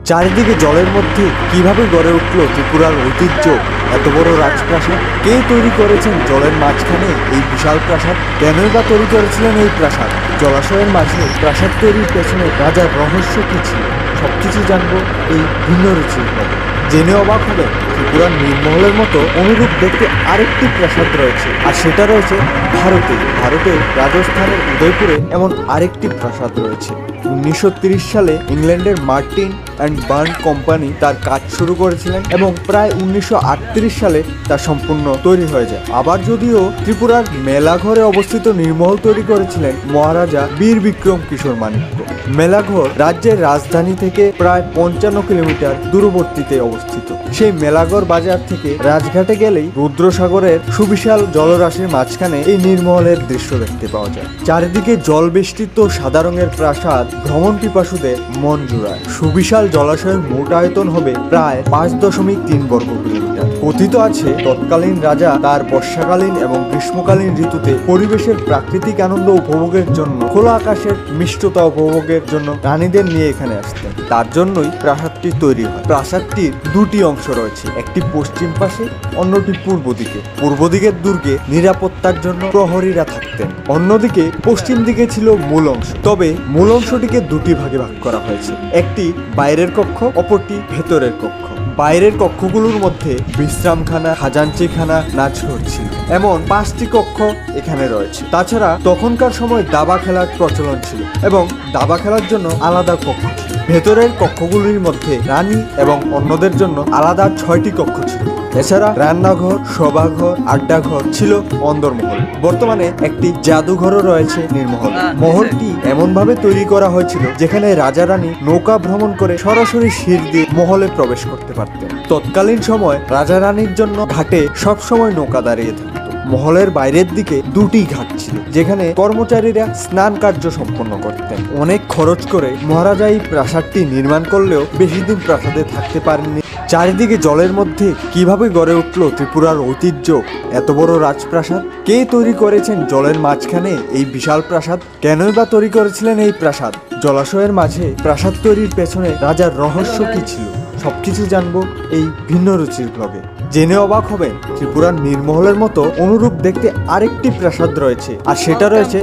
চারিদিকে জলের মধ্যে কিভাবে গড়ে উঠল ত্রিপুরার ঐতিহ্য এত বড় রাজপ্রাসাদ? কে তৈরি করেছেন জলের মাঝখানে এই বিশাল প্রাসাদ? কেনই বা তৈরি করেছিলেন এই প্রাসাদ? জলাশয়ের মাঝে প্রাসাদ তৈরির পেছনে রাজার রহস্য কি ছিল? সবকিছু জানবো এই ভিন্ন রুচির ব্লগে। জেনে অবাক হবে, ত্রিপুরার নীলমহলের মতো অনুরূপ দেখতে আরেকটি প্রাসাদ রয়েছে, আর সেটা রয়েছে ভারতের রাজস্থানের উদয়পুরে এমন আরেকটি প্রাসাদ রয়েছে। 1930 সালে ইংল্যান্ডের মার্টিন অ্যান্ড বার্ন কোম্পানি তার কাজ শুরু করেছিলেন এবং প্রায় 1938 সালে তা সম্পূর্ণ তৈরি হয়ে যায়। আবার যদিও ত্রিপুরার মেলাঘরে অবস্থিত নীলমহল তৈরি করেছিলেন মহারাজা বীর বিক্রম কিশোর মাণিক্য। মেলাঘর রাজ্যের রাজধানী থেকে প্রায় 55 কিলোমিটার দূরবর্তীতে অবস্থিত। সেই মেলাঘর বাজার থেকে রাজঘাটে গেলেই রুদ্রসাগরের সুবিশাল জলরাশির মাঝখানে এই নীলমহলের দৃশ্য দেখতে পাওয়া যায়। চারিদিকে জল বেষ্টিত সাদা রঙের প্রাসাদ ভ্রমণ পিপাসুদের মন জুড়ায়। সুবিশাল জলাশয়ের মোট আয়তন হবে প্রায় 5.3 বর্গ কিলোমিটার। কথিত আছে তৎকালীন রাজা তার বর্ষাকালীন এবং গ্রীষ্মকালীন ঋতুতে পরিবেশের প্রাকৃতিক আনন্দ উপভোগের জন্য খোলা আকাশের মিষ্টতা উপভোগের জন্য রানীদের নিয়ে এখানে আসতেন। তার জন্যই প্রাসাদটি তৈরি হয়। প্রাসাদটির দুটি অংশ রয়েছে, একটি পশ্চিম পাশে, অন্যটি পূর্ব দিকে। পূর্ব দিকের দুর্গে নিরাপত্তার জন্য প্রহরীরা থাকতেন, অন্যদিকে পশ্চিম দিকে ছিল মূল অংশ। তবে মূল অংশটিকে দুটি ভাগে ভাগ করা হয়েছে, একটি বাইরের কক্ষ, অপরটি ভেতরের কক্ষ। বাইরের কক্ষগুলোর মধ্যে বিশ্রামখানা, খাজাঞ্চিখানা, নাচঘর ছিল। এমন 5টি কক্ষ এখানে রয়েছে। তাছাড়া তখনকার সময় দাবা খেলার প্রচলন ছিল এবং দাবা খেলার জন্য আলাদা কক্ষ ছিল। ভেতরের কক্ষগুলির মধ্যে রানী এবং অন্যদের জন্য আলাদা 6টি কক্ষ ছিল। এছাড়া রান্নাঘর, সভাঘর, আড্ডাঘর ছিল অন্দরমহল। বর্তমানে একটি জাদুঘরও রয়েছে নীলমহল। মহলটি এমনভাবে তৈরি করা হয়েছিল যেখানে রাজা রানী নৌকা ভ্রমণ করে সরাসরি সিঁড়ি দিয়ে মহলে প্রবেশ করতে পারতেন। তৎকালীন সময় রাজা রানীর জন্য ঘাটে সবসময় নৌকা দাঁড়িয়ে থাকত। মহলের বাইরের দিকে দুটি ঘাট ছিল যেখানে কর্মচারীরা স্নান কার্য সম্পন্ন করতেন। অনেক খরচ করে মহারাজা এই প্রাসাদটি নির্মাণ করলেও বেশি দিন প্রাসাদে থাকতে পারেননি। চারিদিকে জলের মধ্যে কিভাবে গড়ে উঠল ত্রিপুরার ঐতিহ্য এত বড় রাজপ্রাসাদ? কে তৈরি করেছেন জলের মাঝখানে এই বিশাল প্রাসাদ? কেনই বা তৈরি করেছিলেন এই প্রাসাদ? জলাশয়ের মাঝে প্রাসাদ তৈরির পেছনে রাজার রহস্য কি ছিল? সবকিছু জানবো এই ভিন্ন রুচির ব্লগে। জেনে অবাক হবেন, ত্রিপুরার নীলমহলের মতো অনুরূপ দেখতে আরেকটি প্রাসাদ রয়েছে, আর সেটা রয়েছে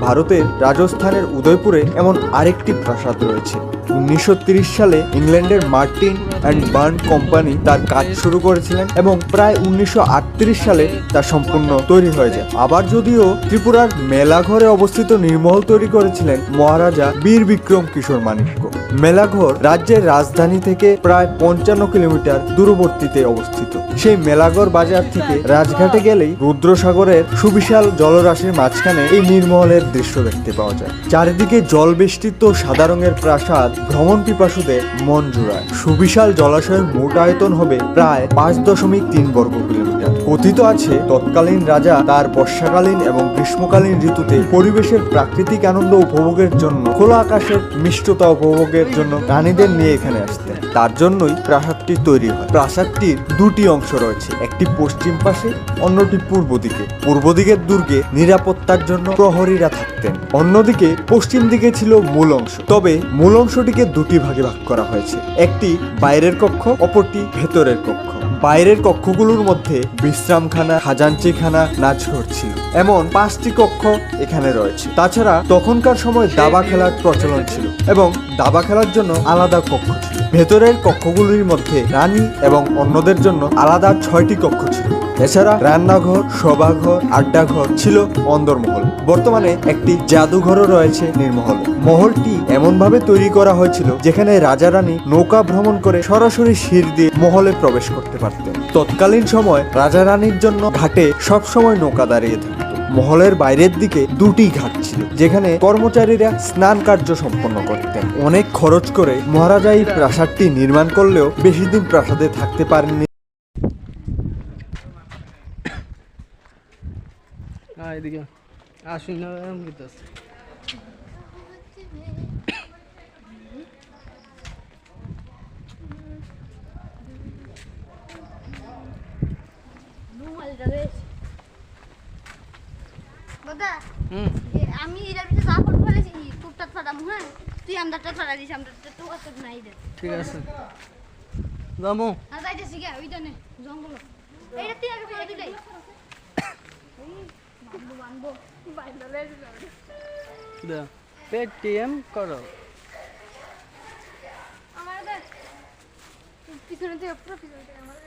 ভারতের রাজস্থানের উদয়পুরে এমন আরেকটি প্রাসাদ রয়েছে। 1930 সালে ইংল্যান্ডের মার্টিন অ্যান্ড বার্ন কোম্পানি তার কাজ শুরু করেছিলেন এবং প্রায় 1938 সালে তা সম্পূর্ণ তৈরি হয়ে যায়। আবার যদিও ত্রিপুরার মেলাঘরে অবস্থিত নীলমহল তৈরি করেছিলেন মহারাজা বীর বিক্রম কিশোর মাণিক্য। মেলাঘর রাজ্যের রাজধানী থেকে প্রায় 55 কিলোমিটার দূরবর্তীতে অবস্থিত। সেই মেলাঘর বাজার থেকে রাজঘাটে গেলেই রুদ্রসাগরের সুবিশাল জলরাশির মাঝখানে এই নীলমহলের দৃশ্য দেখতে পাওয়া যায়। চারিদিকে জল বেষ্টিত সাদা রঙের প্রাসাদ ভ্রমণ পিপাসুদের মন জুড়ায়। সুবিশাল জলাশয়ের মোট আয়তন হবে প্রায় 5.3 বর্গ কিলোমিটার। কথিত আছে তৎকালীন রাজা তার বর্ষাকালীন এবং গ্রীষ্মকালীন ঋতুতে পরিবেশের প্রাকৃতিক আনন্দ উপভোগের জন্য খোলা আকাশের মিষ্টতা উপভোগের জন্য রানীদের নিয়ে এখানে আসতেন। তার জন্যই প্রাসাদটি তৈরি হয়। প্রাসাদটির দুটি অংশ রয়েছে, একটি পশ্চিম পাশে, অন্যটি পূর্ব দিকে। পূর্ব দিকের দুর্গে নিরাপত্তার জন্য প্রহরীরা থাকতেন, অন্যদিকে পশ্চিম দিকে ছিল মূল অংশ। তবে মূল অংশটিকে দুটি ভাগে ভাগ করা হয়েছে, একটি বাইরের কক্ষ, অপরটি ভেতরের কক্ষ। বাইরের কক্ষগুলোর মধ্যে বিশ্রামখানা, খাজাঞ্চিখানা, নাচঘর ছিল। এমন 5টি কক্ষ এখানে রয়েছে। তাছাড়া তখনকার সময় দাবা খেলার প্রচলন ছিল এবং দাবা খেলার জন্য আলাদা কক্ষ ছিল। ভেতরের কক্ষগুলির মধ্যে রানী এবং অন্যদের জন্য আলাদা 6টি কক্ষ ছিল। এছাড়া রান্নাঘর, সভাঘর, আড্ডাঘর ছিল অন্দরমহল। বর্তমানে একটি জাদুঘরও রয়েছে নীলমহলে। মহলটি এমনভাবে তৈরি করা হয়েছিল যেখানে রাজা রানী নৌকা ভ্রমণ করে সরাসরি সিঁড়ি দিয়ে মহলে প্রবেশ করতে পারতেন। তৎকালীন সময় রাজা রানীর জন্য ঘাটে সবসময় নৌকা দাঁড়িয়ে থাকত। মহলের বাইরের দিকে দুটি ঘাট ছিল যেখানে কর্মচারীরা স্নান কার্য সম্পন্ন করতেন। অনেক খরচ করে মহারাজা এই প্রাসাদটি নির্মাণ করলেও বেশি দিন প্রাসাদে থাকতে পারেননি। এদিকে আসুন না আমি এটার ভিতরে যা করতে পারি টুকটাক ফাটাম, হ্যাঁ তুই আমদারটা ফাটা দিস, আমদারটা তো কষ্ট নাই দে ঠিক আছে যাবো না যাইতেছি গা ওইটা নে জঙ্গল এইটা তুই আগে ফেলে দিলাই বানবো বানবো বাইরে দে পেটিএম করো আমার দে পিছনে থেকে পুরো পিছনে থেকে আমার